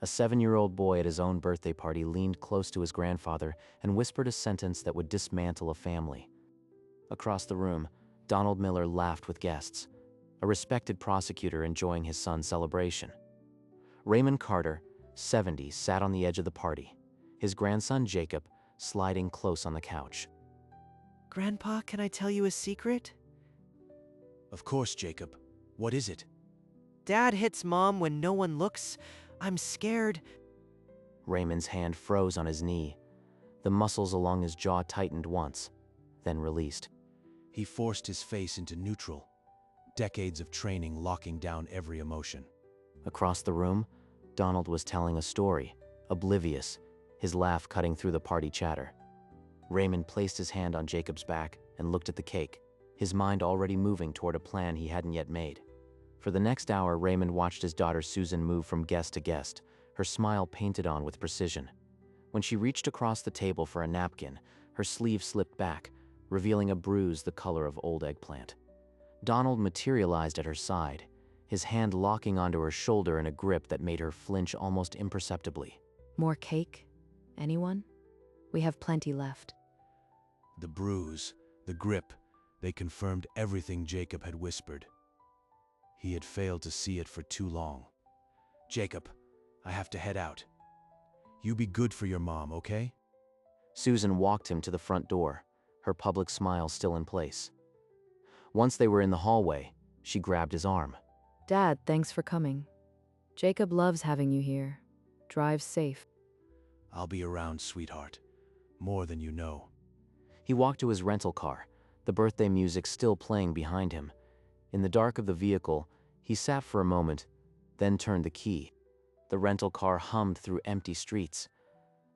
A 7-year-old boy at his own birthday party leaned close to his grandfather and whispered a sentence that would dismantle a family. Across the room, Donald Miller laughed with guests, a respected prosecutor enjoying his son's celebration. Raymond Carter, 70, sat on the edge of the party, his grandson Jacob sliding close on the couch. Grandpa, can I tell you a secret? Of course, Jacob. What is it? Dad hits Mom when no one looks. I'm scared. Raymond's hand froze on his knee. The muscles along his jaw tightened once, then released. He forced his face into neutral, decades of training locking down every emotion. Across the room, Donald was telling a story, oblivious, his laugh cutting through the party chatter. Raymond placed his hand on Jacob's back and looked at the cake, his mind already moving toward a plan he hadn't yet made. For the next hour, Raymond watched his daughter Susan move from guest to guest, her smile painted on with precision. When she reached across the table for a napkin, her sleeve slipped back, revealing a bruise the color of old eggplant. Donald materialized at her side, his hand locking onto her shoulder in a grip that made her flinch almost imperceptibly. More cake? Anyone? We have plenty left. The bruise, the grip, they confirmed everything Jacob had whispered. He had failed to see it for too long. Jacob, I have to head out. You be good for your mom, okay? Susan walked him to the front door, her public smile still in place. Once they were in the hallway, she grabbed his arm. Dad, thanks for coming. Jacob loves having you here. Drive safe. I'll be around, sweetheart. More than you know. He walked to his rental car, the birthday music still playing behind him. In the dark of the vehicle, he sat for a moment, then turned the key. The rental car hummed through empty streets.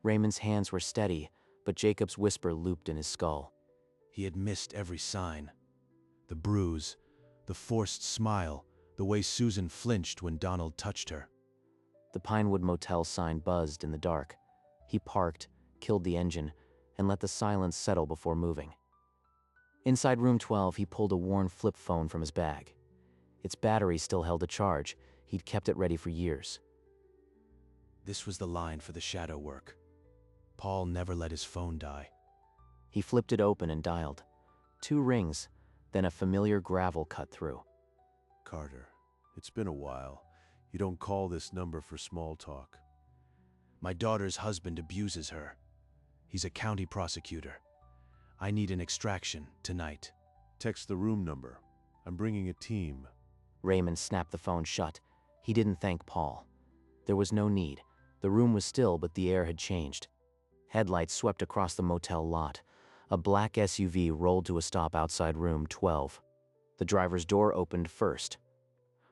Raymond's hands were steady, but Jacob's whisper looped in his skull. He had missed every sign. The bruise, the forced smile, the way Susan flinched when Donald touched her. The Pinewood Motel sign buzzed in the dark. He parked, killed the engine, and let the silence settle before moving. Inside room 12, he pulled a worn flip phone from his bag. Its battery still held a charge. He'd kept it ready for years. This was the line for the shadow work. Paul never let his phone die. He flipped it open and dialed. 2 rings, then a familiar gravel cut through. Carter, it's been a while. You don't call this number for small talk. My daughter's husband abuses her. He's a county prosecutor. I need an extraction tonight. Text the room number. I'm bringing a team. Raymond snapped the phone shut. He didn't thank Paul. There was no need. The room was still, but the air had changed. Headlights swept across the motel lot. A black SUV rolled to a stop outside room 12. The driver's door opened first.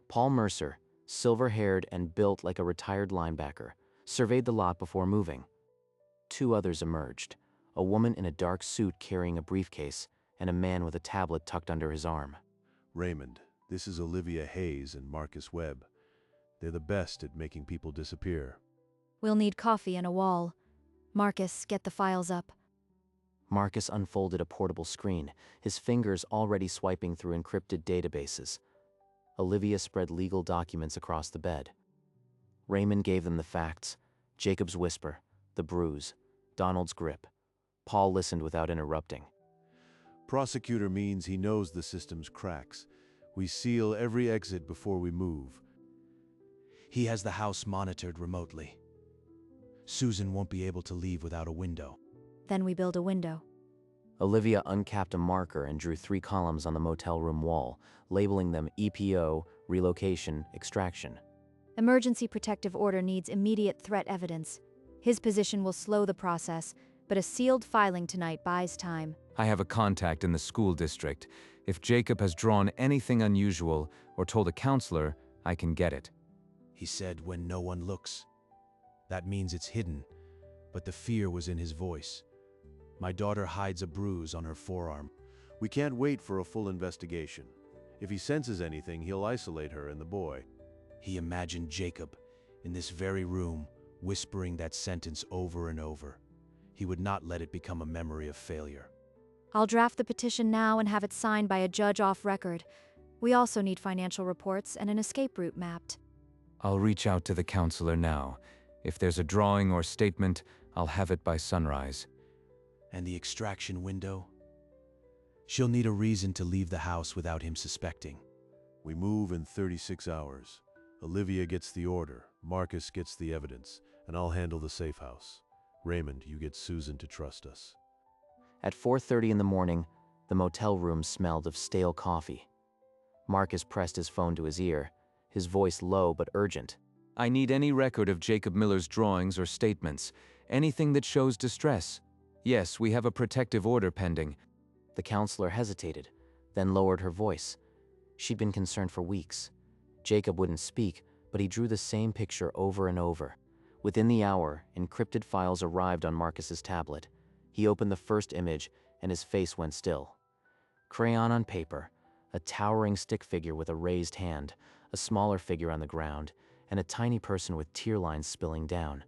Paul Mercer, silver-haired and built like a retired linebacker, surveyed the lot before moving. 2 others emerged, a woman in a dark suit carrying a briefcase, and a man with a tablet tucked under his arm. Raymond, this is Olivia Hayes and Marcus Webb. They're the best at making people disappear. We'll need coffee and a wall. Marcus, get the files up. Marcus unfolded a portable screen, his fingers already swiping through encrypted databases. Olivia spread legal documents across the bed. Raymond gave them the facts: Jacob's whisper, the bruise, Donald's grip. Paul listened without interrupting. Prosecutor means he knows the system's cracks. We seal every exit before we move. He has the house monitored remotely. Susan won't be able to leave without a window. Then we build a window. Olivia uncapped a marker and drew 3 columns on the motel room wall, labeling them EPO, relocation, extraction. Emergency protective order needs immediate threat evidence. His position will slow the process, but a sealed filing tonight buys time. I have a contact in the school district. If Jacob has drawn anything unusual or told a counselor, I can get it. He said, when no one looks. That means it's hidden, but the fear was in his voice. My daughter hides a bruise on her forearm. We can't wait for a full investigation. If he senses anything, he'll isolate her and the boy. He imagined Jacob in this very room, whispering that sentence over and over. He would not let it become a memory of failure. I'll draft the petition now and have it signed by a judge off record. We also need financial reports and an escape route mapped. I'll reach out to the counselor now. If there's a drawing or statement, I'll have it by sunrise. And the extraction window? She'll need a reason to leave the house without him suspecting. We move in 36 hours. Olivia gets the order, Marcus gets the evidence, and I'll handle the safe house. Raymond, you get Susan to trust us. At 4:30 in the morning, the motel room smelled of stale coffee. Marcus pressed his phone to his ear, his voice low but urgent. I need any record of Jacob Miller's drawings or statements, anything that shows distress. Yes, we have a protective order pending. The counselor hesitated, then lowered her voice. She'd been concerned for weeks. Jacob wouldn't speak, but he drew the same picture over and over. Within the hour, encrypted files arrived on Marcus's tablet. He opened the first image, and his face went still. Crayon on paper, a towering stick figure with a raised hand, a smaller figure on the ground, and a tiny person with tear lines spilling down.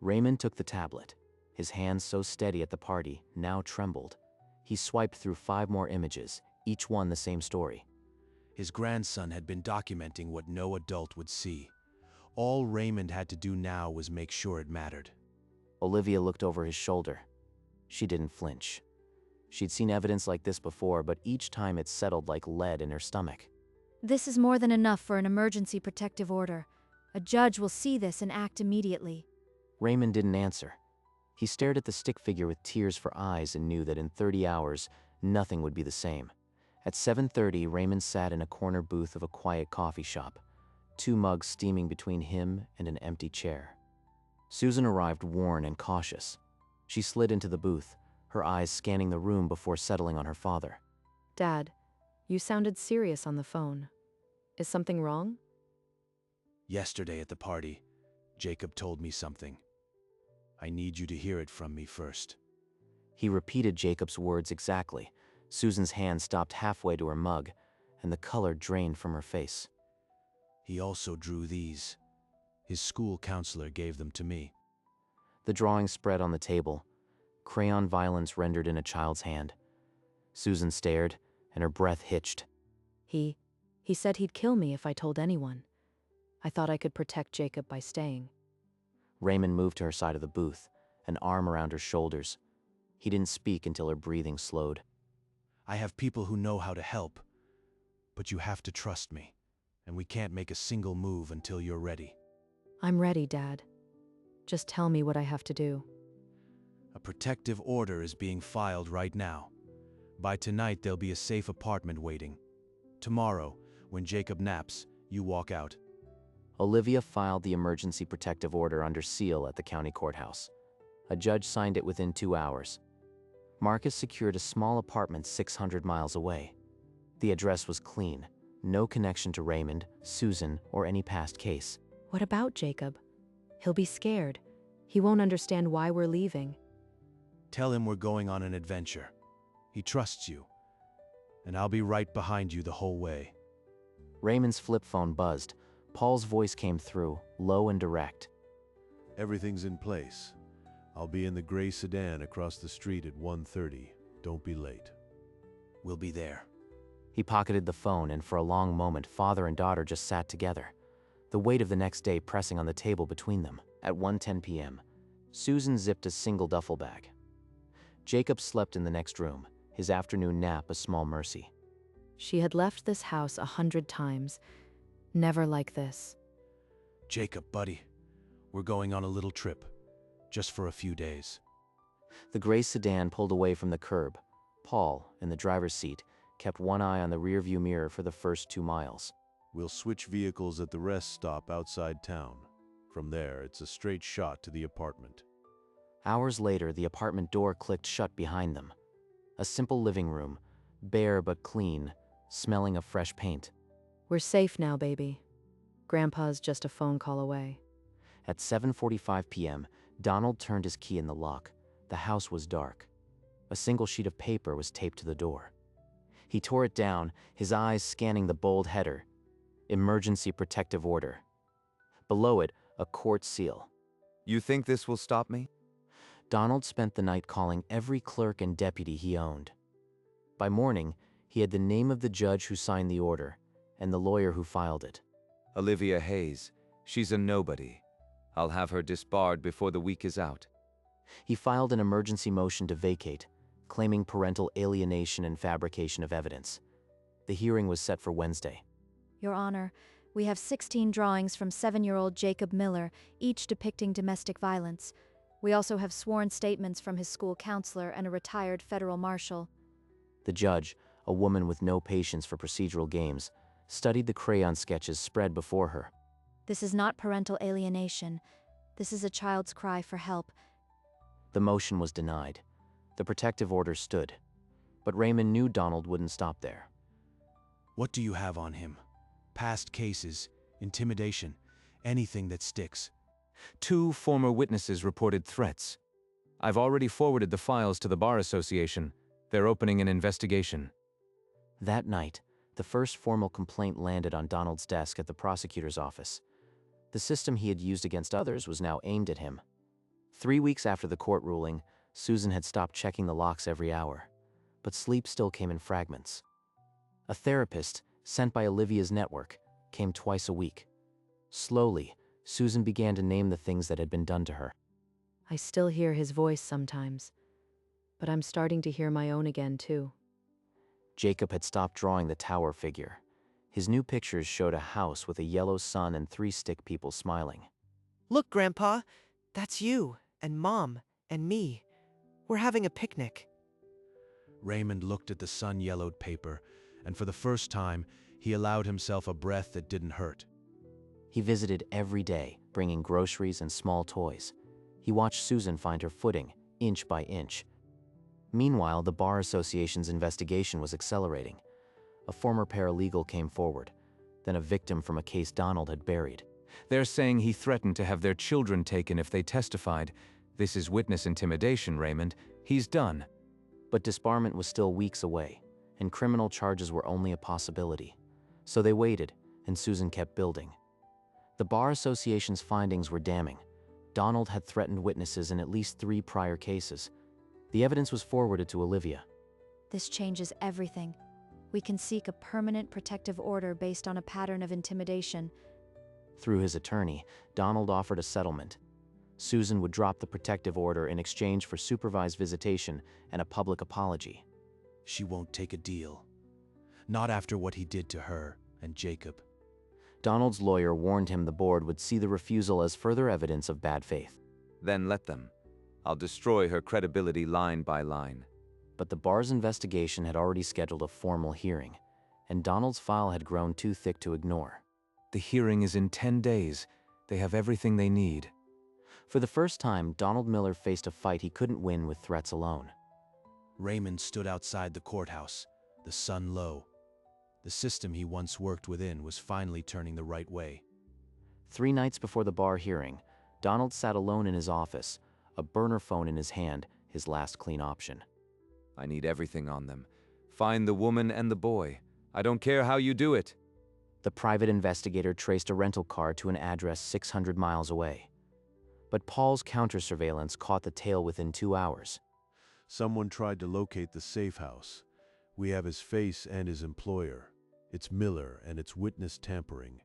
Raymond took the tablet. His hands, so steady at the party, now trembled. He swiped through 5 more images, each one the same story. His grandson had been documenting what no adult would see. All Raymond had to do now was make sure it mattered. Olivia looked over his shoulder. She didn't flinch. She'd seen evidence like this before, but each time it settled like lead in her stomach. This is more than enough for an emergency protective order. A judge will see this and act immediately. Raymond didn't answer. He stared at the stick figure with tears for eyes and knew that in 30 hours, nothing would be the same. At 7:30, Raymond sat in a corner booth of a quiet coffee shop, 2 mugs steaming between him and an empty chair. Susan arrived worn and cautious. She slid into the booth, her eyes scanning the room before settling on her father. Dad, you sounded serious on the phone. Is something wrong? Yesterday at the party, Jacob told me something. I need you to hear it from me first. He repeated Jacob's words exactly. Susan's hand stopped halfway to her mug, and the color drained from her face. He also drew these. His school counselor gave them to me. The drawing spread on the table, crayon violence rendered in a child's hand. Susan stared, and her breath hitched. He said he'd kill me if I told anyone. I thought I could protect Jacob by staying. Raymond moved to her side of the booth, an arm around her shoulders. He didn't speak until her breathing slowed. I have people who know how to help, but you have to trust me, and we can't make a single move until you're ready. I'm ready, Dad. Just tell me what I have to do. A protective order is being filed right now. By tonight, there'll be a safe apartment waiting. Tomorrow, when Jacob naps, you walk out. Olivia filed the emergency protective order under seal at the county courthouse. A judge signed it within 2 hours. Marcus secured a small apartment 600 miles away. The address was clean, no connection to Raymond, Susan, or any past case. What about Jacob? He'll be scared. He won't understand why we're leaving. Tell him we're going on an adventure. He trusts you, and I'll be right behind you the whole way. Raymond's flip phone buzzed. Paul's voice came through, low and direct. Everything's in place. I'll be in the gray sedan across the street at 1:30. Don't be late. We'll be there. He pocketed the phone, and for a long moment, father and daughter just sat together, the weight of the next day pressing on the table between them. At 1:10 p.m., Susan zipped a single duffel bag. Jacob slept in the next room, his afternoon nap a small mercy. She had left this house 100 times. Never like this. Jacob, buddy, we're going on a little trip, just for a few days. The gray sedan pulled away from the curb. Paul, in the driver's seat, kept one eye on the rearview mirror for the first 2 miles. We'll switch vehicles at the rest stop outside town. From there, it's a straight shot to the apartment. Hours later, the apartment door clicked shut behind them. A simple living room, bare but clean, smelling of fresh paint. We're safe now, baby. Grandpa's just a phone call away. At 7:45 p.m., Donald turned his key in the lock. The house was dark. A single sheet of paper was taped to the door. He tore it down, his eyes scanning the bold header. Emergency protective order. Below it, a court seal. You think this will stop me? Donald spent the night calling every clerk and deputy he owned. By morning, he had the name of the judge who signed the order and the lawyer who filed it. Olivia Hayes. She's a nobody. I'll have her disbarred before the week is out. He filed an emergency motion to vacate, claiming parental alienation and fabrication of evidence. The hearing was set for Wednesday. Your Honor, we have 16 drawings from 7-year-old Jacob Miller, each depicting domestic violence. We also have sworn statements from his school counselor and a retired federal marshal. The judge, a woman with no patience for procedural games, studied the crayon sketches spread before her. This is not parental alienation. This is a child's cry for help. The motion was denied. The protective order stood. But Raymond knew Donald wouldn't stop there. What do you have on him? Past cases, intimidation, anything that sticks. 2 former witnesses reported threats. I've already forwarded the files to the Bar Association. They're opening an investigation. That night, the first formal complaint landed on Donald's desk at the prosecutor's office. The system he had used against others was now aimed at him. 3 weeks after the court ruling, Susan had stopped checking the locks every hour, but sleep still came in fragments. A therapist, sent by Olivia's network, came twice a week. Slowly, Susan began to name the things that had been done to her. I still hear his voice sometimes, but I'm starting to hear my own again, too. Jacob had stopped drawing the tower figure. His new pictures showed a house with a yellow sun and 3 stick people smiling. Look, Grandpa, that's you, and Mom, and me. We're having a picnic. Raymond looked at the sun-yellowed paper, and for the first time, he allowed himself a breath that didn't hurt. He visited every day, bringing groceries and small toys. He watched Susan find her footing, inch by inch. Meanwhile, the Bar Association's investigation was accelerating. A former paralegal came forward, then a victim from a case Donald had buried. They're saying he threatened to have their children taken if they testified. This is witness intimidation, Raymond. He's done. But disbarment was still weeks away, and criminal charges were only a possibility. So they waited, and Susan kept building. The Bar Association's findings were damning. Donald had threatened witnesses in at least 3 prior cases. The evidence was forwarded to Olivia. This changes everything. We can seek a permanent protective order based on a pattern of intimidation. Through his attorney, Donald offered a settlement. Susan would drop the protective order in exchange for supervised visitation and a public apology. She won't take a deal. Not after what he did to her and Jacob. Donald's lawyer warned him the board would see the refusal as further evidence of bad faith. Then let them. I'll destroy her credibility line by line. But the bar's investigation had already scheduled a formal hearing, and Donald's file had grown too thick to ignore. The hearing is in 10 days. They have everything they need. For the first time, Donald Miller faced a fight he couldn't win with threats alone. Raymond stood outside the courthouse, the sun low. The system he once worked within was finally turning the right way. 3 nights before the bar hearing, Donald sat alone in his office, a burner phone in his hand, his last clean option. I need everything on them. Find the woman and the boy. I don't care how you do it. The private investigator traced a rental car to an address 600 miles away. But Paul's counter-surveillance caught the tail within 2 hours. Someone tried to locate the safe house. We have his face and his employer. It's Miller, and it's witness tampering.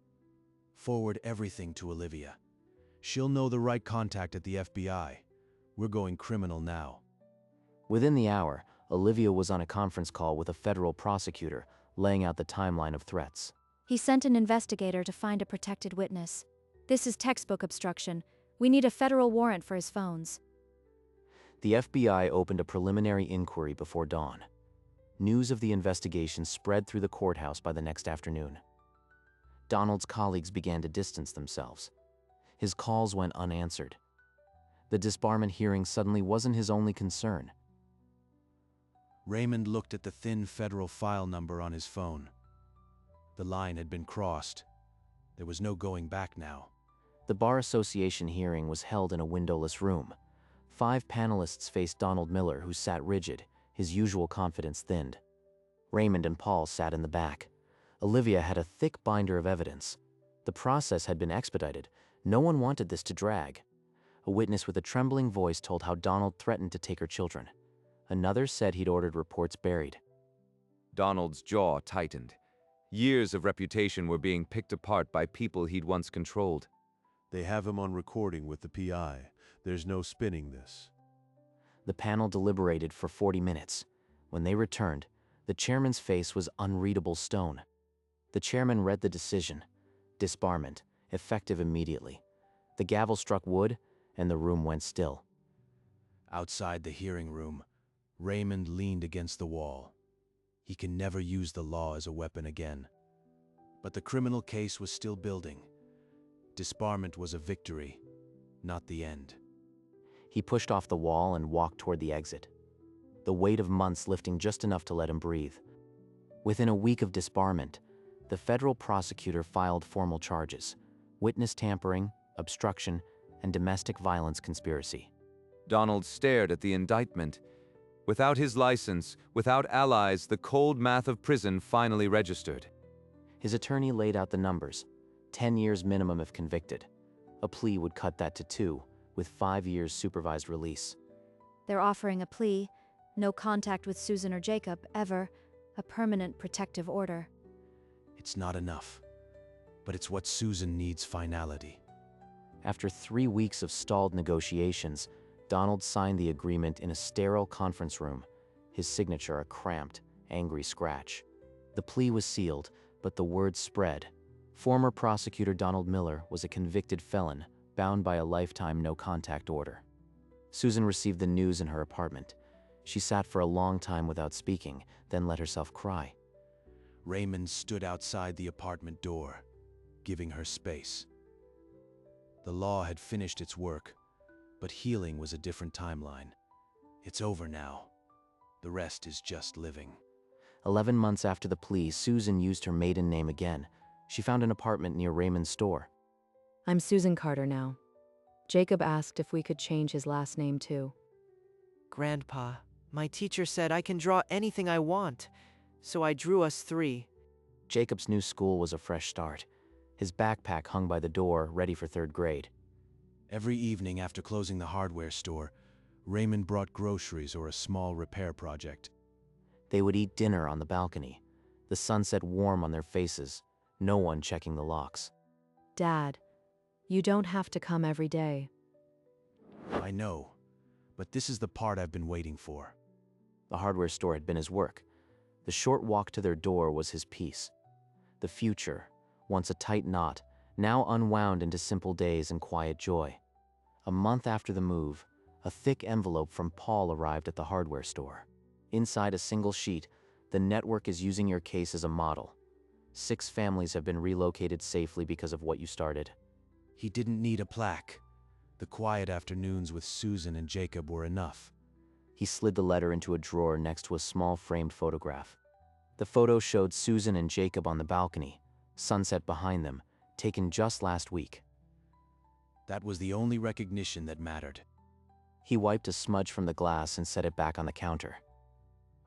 Forward everything to Olivia. She'll know the right contact at the FBI. We're going criminal now. Within the hour, Olivia was on a conference call with a federal prosecutor, laying out the timeline of threats. He sent an investigator to find a protected witness. This is textbook obstruction. We need a federal warrant for his phones. The FBI opened a preliminary inquiry before dawn. News of the investigation spread through the courthouse by the next afternoon. Donald's colleagues began to distance themselves. His calls went unanswered. The disbarment hearing suddenly wasn't his only concern. Raymond looked at the thin federal file number on his phone. The line had been crossed. There was no going back now. The Bar Association hearing was held in a windowless room. 5 panelists faced Donald Miller, who sat rigid, his usual confidence thinned. Raymond and Paul sat in the back. Olivia had a thick binder of evidence. The process had been expedited. No one wanted this to drag. A witness with a trembling voice told how Donald threatened to take her children. Another said he'd ordered reports buried. Donald's jaw tightened. Years of reputation were being picked apart by people he'd once controlled. They have him on recording with the PI. There's no spinning this. The panel deliberated for 40 minutes. When they returned, the chairman's face was unreadable stone. The chairman read the decision. Disbarment, effective immediately. The gavel struck wood, and the room went still. Outside the hearing room, Raymond leaned against the wall. He can never use the law as a weapon again. But the criminal case was still building. Disbarment was a victory, not the end. He pushed off the wall and walked toward the exit, the weight of months lifting just enough to let him breathe. Within a week of disbarment, the federal prosecutor filed formal charges: witness tampering, obstruction, and domestic violence conspiracy. Donald stared at the indictment. Without his license, without allies, the cold math of prison finally registered. His attorney laid out the numbers: 10 years minimum if convicted. A plea would cut that to 2, with 5 years supervised release. They're offering a plea, no contact with Susan or Jacob, ever, a permanent protective order. It's not enough, but it's what Susan needs: finality. After 3 weeks of stalled negotiations, Donald signed the agreement in a sterile conference room, his signature a cramped, angry scratch. The plea was sealed, but the word spread. Former prosecutor Donald Miller was a convicted felon, bound by a lifetime no-contact order. Susan received the news in her apartment. She sat for a long time without speaking, then let herself cry. Raymond stood outside the apartment door, giving her space. The law had finished its work, but healing was a different timeline. It's over now. The rest is just living. 11 months after the plea, Susan used her maiden name again. She found an apartment near Raymond's store. I'm Susan Carter now. Jacob asked if we could change his last name too. Grandpa, my teacher said I can draw anything I want, so I drew us 3. Jacob's new school was a fresh start. His backpack hung by the door, ready for 3rd grade. Every evening after closing the hardware store, Raymond brought groceries or a small repair project. They would eat dinner on the balcony, the sunset warm on their faces, no one checking the locks. Dad, you don't have to come every day. I know, but this is the part I've been waiting for. The hardware store had been his work. The short walk to their door was his peace. The future, once a tight knot, now unwound into simple days and quiet joy. A month after the move, a thick envelope from Paul arrived at the hardware store. Inside a single sheet, the network is using your case as a model. 6 families have been relocated safely because of what you started. He didn't need a plaque. The quiet afternoons with Susan and Jacob were enough. He slid the letter into a drawer next to a small framed photograph. The photo showed Susan and Jacob on the balcony, sunset behind them, taken just last week. That was the only recognition that mattered. He wiped a smudge from the glass and set it back on the counter.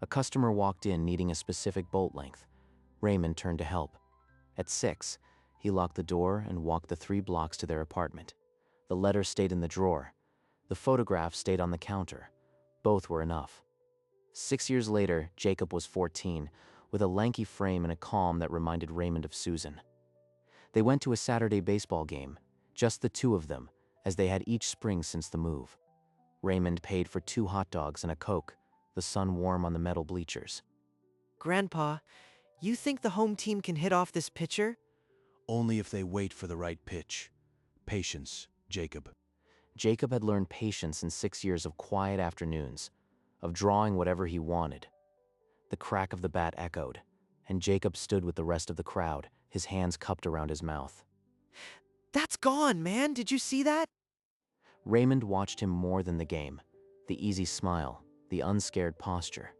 A customer walked in needing a specific bolt length. Raymond turned to help. At 6, he locked the door and walked the 3 blocks to their apartment. The letter stayed in the drawer. The photograph stayed on the counter. Both were enough. 6 years later, Jacob was 14, with a lanky frame and a calm that reminded Raymond of Susan. They went to a Saturday baseball game, just the 2 of them, as they had each spring since the move. Raymond paid for 2 hot dogs and a Coke, the sun warm on the metal bleachers. Grandpa, you think the home team can hit off this pitcher? Only if they wait for the right pitch. Patience, Jacob. Jacob had learned patience in 6 years of quiet afternoons, of drawing whatever he wanted. The crack of the bat echoed, and Jacob stood with the rest of the crowd, his hands cupped around his mouth. That's gone, man. Did you see that? Raymond watched him more than the game, the easy smile, the unscared posture.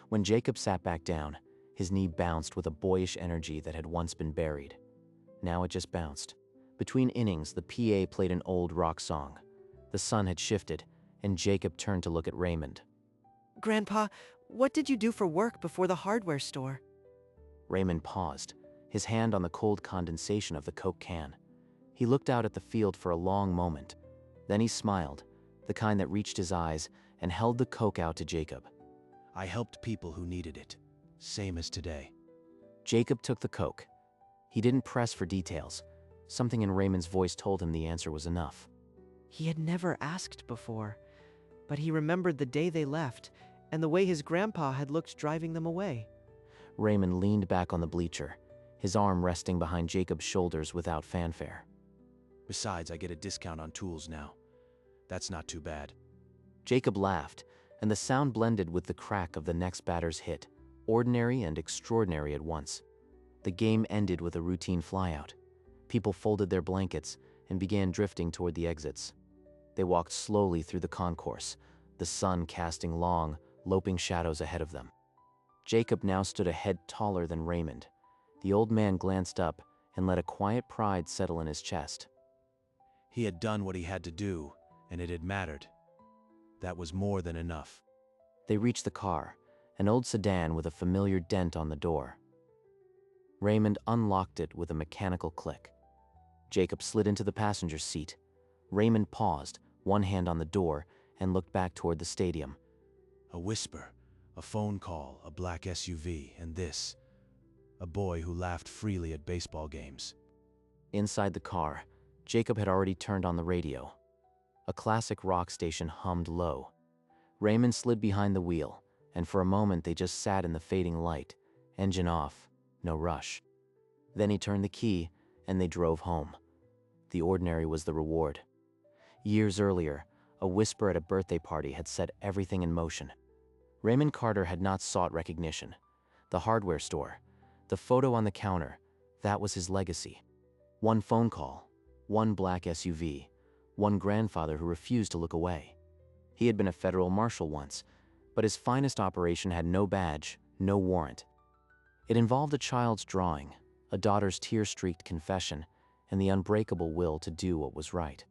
When Jacob sat back down, his knee bounced with a boyish energy that had once been buried. Now it just bounced. Between innings, the PA played an old rock song. The sun had shifted, and Jacob turned to look at Raymond. Grandpa, what did you do for work before the hardware store? Raymond paused, his hand on the cold condensation of the Coke can. He looked out at the field for a long moment. Then he smiled, the kind that reached his eyes, and held the Coke out to Jacob. I helped people who needed it, same as today. Jacob took the Coke. He didn't press for details, Something in Raymond's voice told him the answer was enough. He had never asked before, but he remembered the day they left and the way his grandpa had looked driving them away. Raymond leaned back on the bleacher, his arm resting behind Jacob's shoulders without fanfare. Besides, I get a discount on tools now. That's not too bad. Jacob laughed, and the sound blended with the crack of the next batter's hit, ordinary and extraordinary at once. The game ended with a routine flyout. People folded their blankets and began drifting toward the exits. They walked slowly through the concourse, the sun casting long, loping shadows ahead of them. Jacob now stood a head taller than Raymond. The old man glanced up and let a quiet pride settle in his chest. He had done what he had to do, and it had mattered. That was more than enough. They reached the car, an old sedan with a familiar dent on the door. Raymond unlocked it with a mechanical click. Jacob slid into the passenger seat. Raymond paused, one hand on the door, and looked back toward the stadium. A whisper, a phone call, a black SUV, and this. A boy who laughed freely at baseball games. Inside the car, Jacob had already turned on the radio. A classic rock station hummed low. Raymond slid behind the wheel, and for a moment they just sat in the fading light, engine off, no rush. Then he turned the key, and they drove home. The ordinary was the reward. Years earlier, a whisper at a birthday party had set everything in motion. Raymond Carter had not sought recognition. The hardware store, the photo on the counter, that was his legacy. One phone call, one black SUV, one grandfather who refused to look away. He had been a federal marshal once, but his finest operation had no badge, no warrant. It involved a child's drawing, a daughter's tear-streaked confession, and the unbreakable will to do what was right.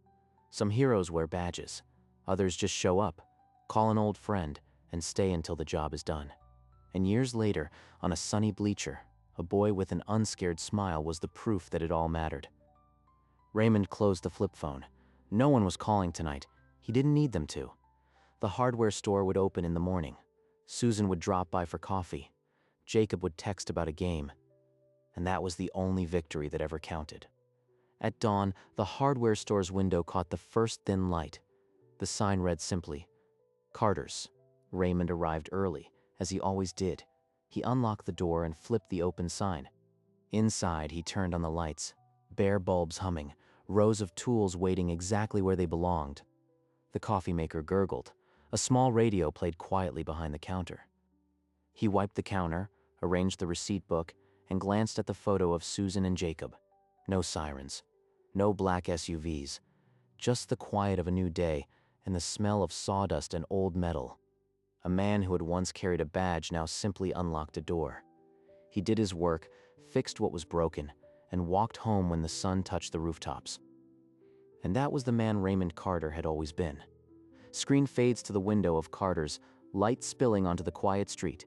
Some heroes wear badges, others just show up, call an old friend, and stay until the job is done. And years later, on a sunny bleacher, a boy with an unscared smile was the proof that it all mattered. Raymond closed the flip phone. No one was calling tonight. He didn't need them to. The hardware store would open in the morning. Susan would drop by for coffee. Jacob would text about a game. And that was the only victory that ever counted. At dawn, the hardware store's window caught the first thin light. The sign read simply, Carter's. Raymond arrived early, as he always did. He unlocked the door and flipped the open sign. Inside, he turned on the lights, bare bulbs humming, rows of tools waiting exactly where they belonged. The coffee maker gurgled. A small radio played quietly behind the counter. He wiped the counter, arranged the receipt book, and glanced at the photo of Susan and Jacob. No sirens, no black SUVs, just the quiet of a new day and the smell of sawdust and old metal. A man who had once carried a badge now simply unlocked a door. He did his work, fixed what was broken, and walked home when the sun touched the rooftops. And that was the man Raymond Carter had always been. Screen fades to the window of Carter's, light spilling onto the quiet street.